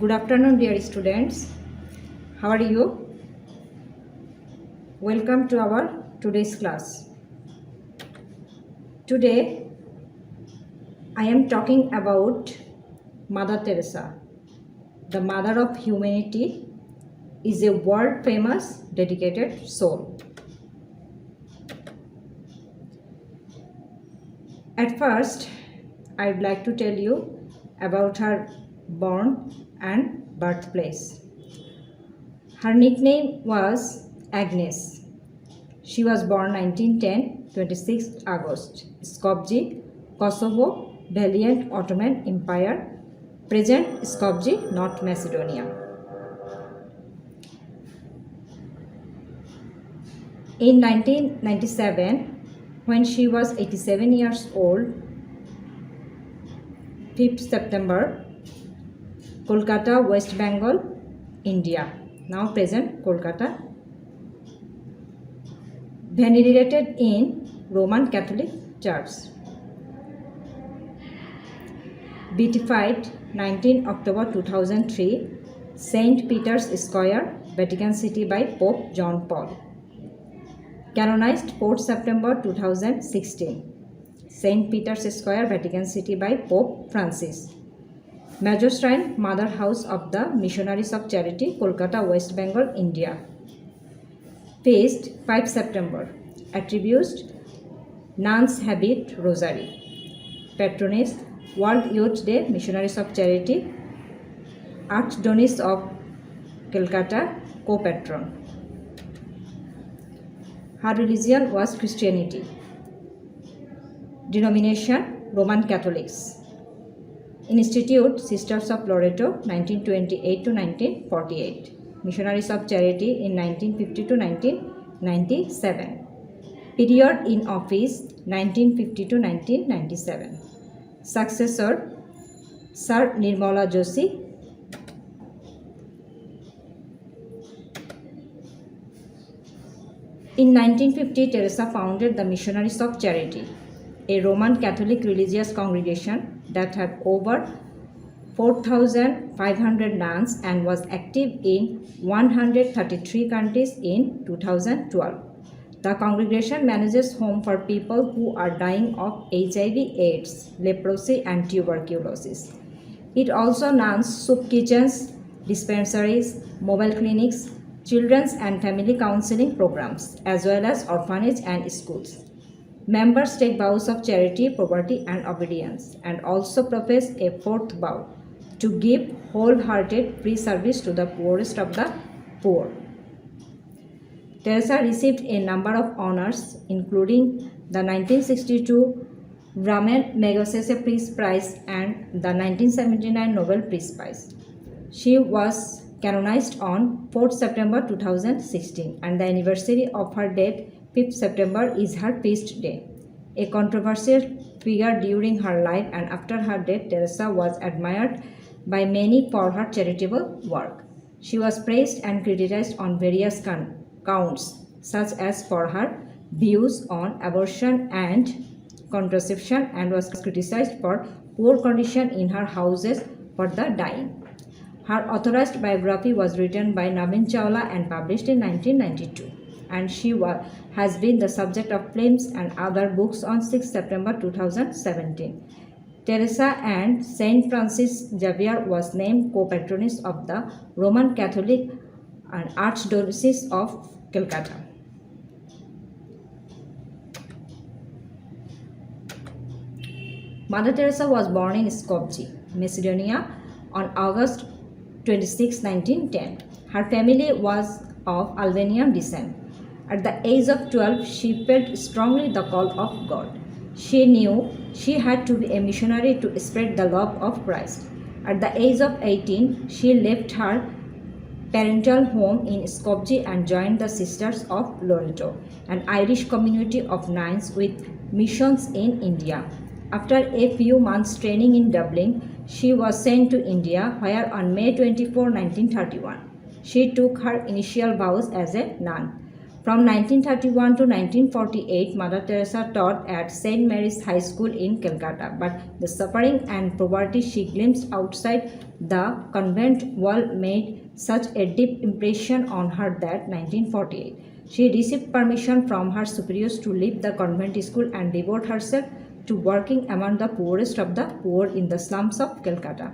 Good afternoon, dear students. How are you? Welcome to our today's class. Today, I am talking about Mother Teresa. The mother of humanity is a world famous dedicated soul. At first, I would like to tell you about her born and birthplace. Her nickname was Agnes. She was born 1910, 26 August, Skopje, Kosovo, Valiant Ottoman Empire, present Skopje, North Macedonia. In 1997, when she was 87 years old, 5th September, Kolkata, West Bengal, India, now present Kolkata, venerated in Roman Catholic Church. Beatified 19 October 2003, St. Peter's Square, Vatican City by Pope John Paul. Canonized 4th September 2016, St. Peter's Square, Vatican City by Pope Francis. Major Shrine, Mother House of the Missionaries of Charity, Kolkata, West Bengal, India. Feast 5 September. Attributes Nuns Habit Rosary. Patroness World Youth Day, Missionaries of Charity. Archdeaconess of Calcutta, co-patron. Her religion was Christianity. Denomination Roman Catholics. Institute Sisters of Loreto 1928 to 1948. Missionaries of Charity in 1950 to 1997. Period in office 1950 to 1997. Successor Sir Nirmala Joshi. In 1950, Teresa founded the Missionaries of Charity, a Roman Catholic religious congregation that had over 4,500 nuns and was active in 133 countries in 2012. The congregation manages home for people who are dying of HIV/AIDS, leprosy, and tuberculosis. It also runs soup kitchens, dispensaries, mobile clinics, children's and family counseling programs, as well as orphanage and schools. Members take vows of charity, poverty, and obedience, and also profess a fourth vow to give wholehearted free service to the poorest of the poor. Teresa received a number of honors, including the 1962 Ramon Magsaysay Peace Prize and the 1979 Nobel Peace Prize. She was canonized on 4th September 2016, and the anniversary of her death, 5th September, is her feast day. A controversial figure during her life and after her death, Teresa was admired by many for her charitable work. She was praised and criticized on various counts, such as for her views on abortion and contraception, and was criticized for poor condition in her houses for the dying. Her authorized biography was written by Naveen Chawla and published in 1992, and she has been the subject of films and other books on 6 September 2017. Teresa and Saint Francis Xavier was named co-patroness of the Roman Catholic and Archdiocese of Calcutta. Mother Teresa was born in Skopje, Macedonia on August 26, 1910. Her family was of Albanian descent. At the age of 12, she felt strongly the call of God. She knew she had to be a missionary to spread the love of Christ. At the age of 18, she left her parental home in Skopje and joined the Sisters of Loreto, an Irish community of nuns with missions in India. After a few months training in Dublin, she was sent to India, where on May 24, 1931, she took her initial vows as a nun. From 1931 to 1948, Mother Teresa taught at St. Mary's High School in Calcutta, but the suffering and poverty she glimpsed outside the convent wall made such a deep impression on her that 1948 she received permission from her superiors to leave the convent school and devote herself to working among the poorest of the poor in the slums of Calcutta.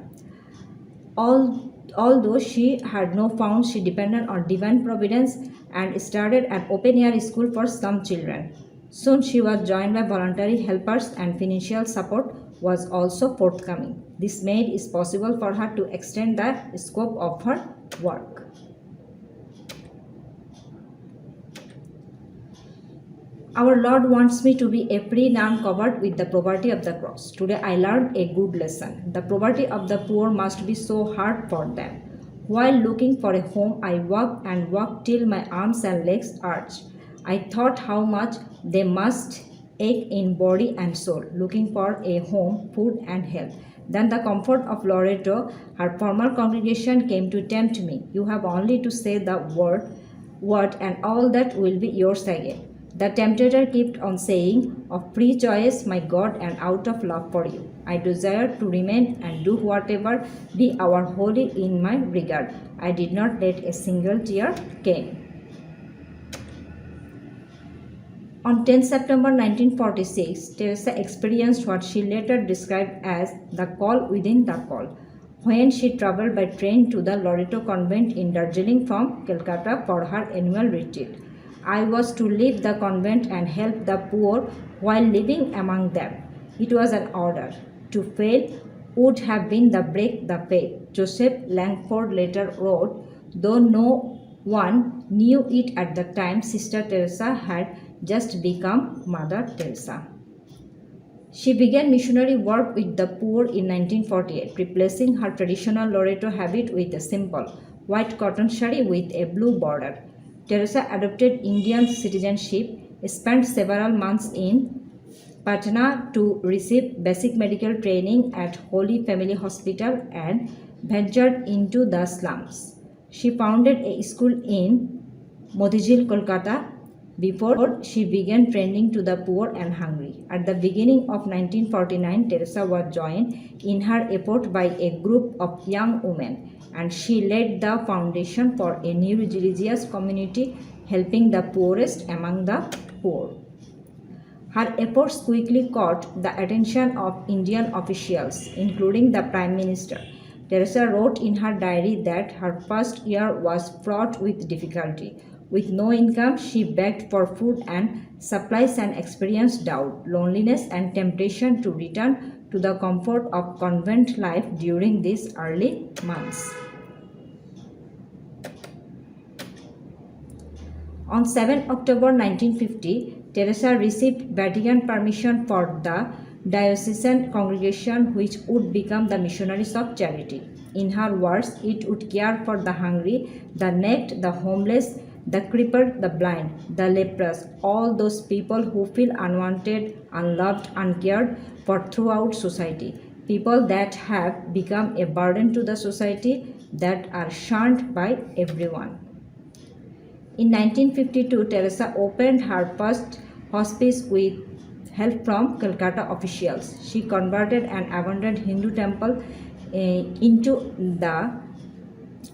Although she had no funds, she depended on divine providence and started an open-air school for slum children. Soon she was joined by voluntary helpers and financial support was also forthcoming. This made it possible for her to extend the scope of her work. Our Lord wants me to be a free nun covered with the poverty of the cross. Today I learned a good lesson. The poverty of the poor must be so hard for them. While looking for a home, I walked and walked till my arms and legs ached. I thought how much they must ache in body and soul, looking for a home, food and health. Then the comfort of Loreto, her former congregation, came to tempt me. You have only to say the word and all that will be yours again. The tempter kept on saying, of free choice, my God, and out of love for you. I desire to remain and do whatever be our holy in my regard. I did not let a single tear came. On 10 September 1946, Teresa experienced what she later described as the call within the call, when she traveled by train to the Loreto convent in Darjeeling from Calcutta for her annual retreat. I was to leave the convent and help the poor while living among them. It was an order. To fail would have been the break the faith. Joseph Langford later wrote, though no one knew it at the time, Sister Teresa had just become Mother Teresa. She began missionary work with the poor in 1948, replacing her traditional Loreto habit with a simple white cotton sari with a blue border. Teresa adopted Indian citizenship, spent several months in Patna to receive basic medical training at Holy Family Hospital and ventured into the slums. She founded a school in Motijil, Kolkata, before she began tending to the poor and hungry. At the beginning of 1949, Teresa was joined in her effort by a group of young women, and she led the foundation for a new religious community helping the poorest among the poor. Her efforts quickly caught the attention of Indian officials, including the Prime Minister. Teresa wrote in her diary that her first year was fraught with difficulty. With no income, she begged for food and supplies and experienced doubt, loneliness, and temptation to return to the comfort of convent life during these early months. On 7 October 1950, Teresa received Vatican permission for the diocesan congregation which would become the Missionaries of Charity. In her words, it would care for the hungry, the naked, the homeless, the crippled, the blind, the leprous, all those people who feel unwanted, unloved, uncared for throughout society, people that have become a burden to the society, that are shunned by everyone. In 1952, Teresa opened her first hospice with help from Calcutta officials. She converted an abandoned Hindu temple into the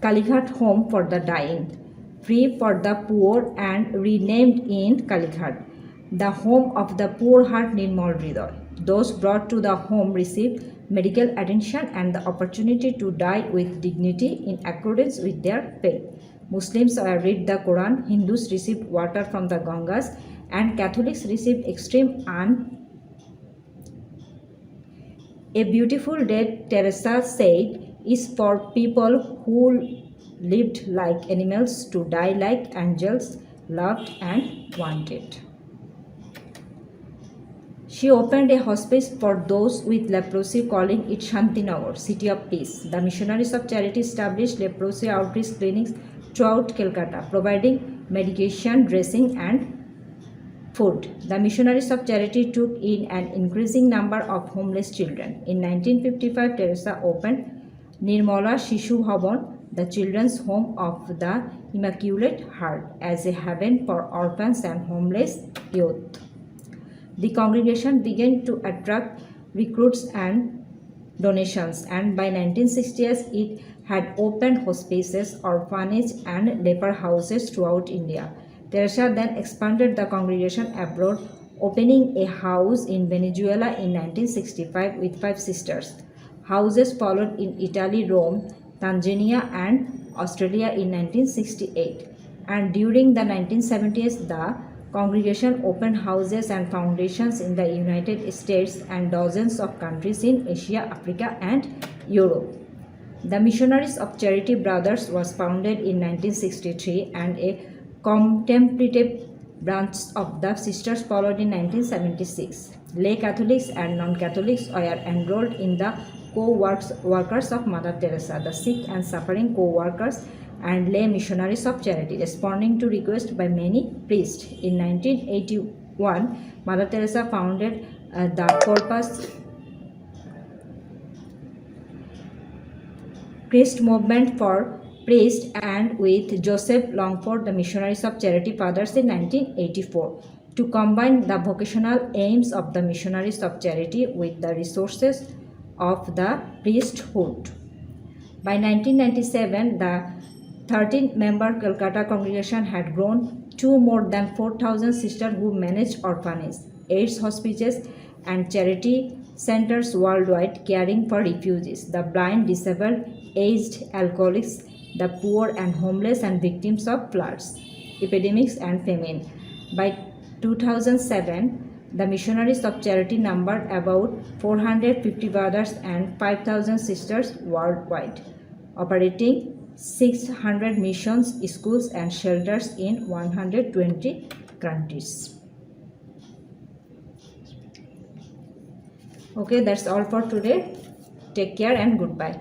Kalighat home for the dying, free for the poor, and renamed in Kalighat, the home of the poor heart Nirmal Hriday. Those brought to the home received medical attention and the opportunity to die with dignity in accordance with their faith. Muslims read the Quran, Hindus received water from the Gangas, and Catholics received extreme A beautiful day, Teresa said, is for people who lived like animals to die like angels, loved and wanted. She opened a hospice for those with leprosy, calling it Shantinagar, City of Peace. The Missionaries of Charity established leprosy outreach clinics throughout Calcutta, providing medication, dressing, and food. The Missionaries of Charity took in an increasing number of homeless children. In 1955, Teresa opened Nirmala Shishu Bhavan, the Children's Home of the Immaculate Heart as a haven for orphans and homeless youth. The congregation began to attract recruits and donations, and by 1960s it had opened hospices, orphanage and leper houses throughout India. Teresa then expanded the congregation abroad, opening a house in Venezuela in 1965 with 5 sisters. Houses followed in Italy, Rome, Tanzania and Australia in 1968. And during the 1970s, the congregation opened houses and foundations in the United States and dozens of countries in Asia, Africa and Europe. The Missionaries of Charity Brothers was founded in 1963 and a contemplative branch of the sisters followed in 1976. Lay Catholics and non-Catholics were enrolled in the co-workers of Mother Teresa, the sick and suffering co-workers and lay missionaries of charity, responding to requests by many priests. In 1981, Mother Teresa founded the Corpus Christi movement for priests and with Joseph Longford, the Missionaries of Charity Fathers in 1984, to combine the vocational aims of the Missionaries of Charity with the resources of the priesthood. By 1997, the 13-member Calcutta congregation had grown to more than 4,000 sisters who managed orphanages, AIDS hospices, and charity centers worldwide caring for refugees, the blind, disabled, aged, alcoholics, the poor and homeless, and victims of floods, epidemics, and famine. By 2007, the Missionaries of Charity numbered about 450 brothers and 5,000 sisters worldwide, operating 600 missions, schools, and shelters in 120 countries. Okay, that's all for today. Take care and goodbye.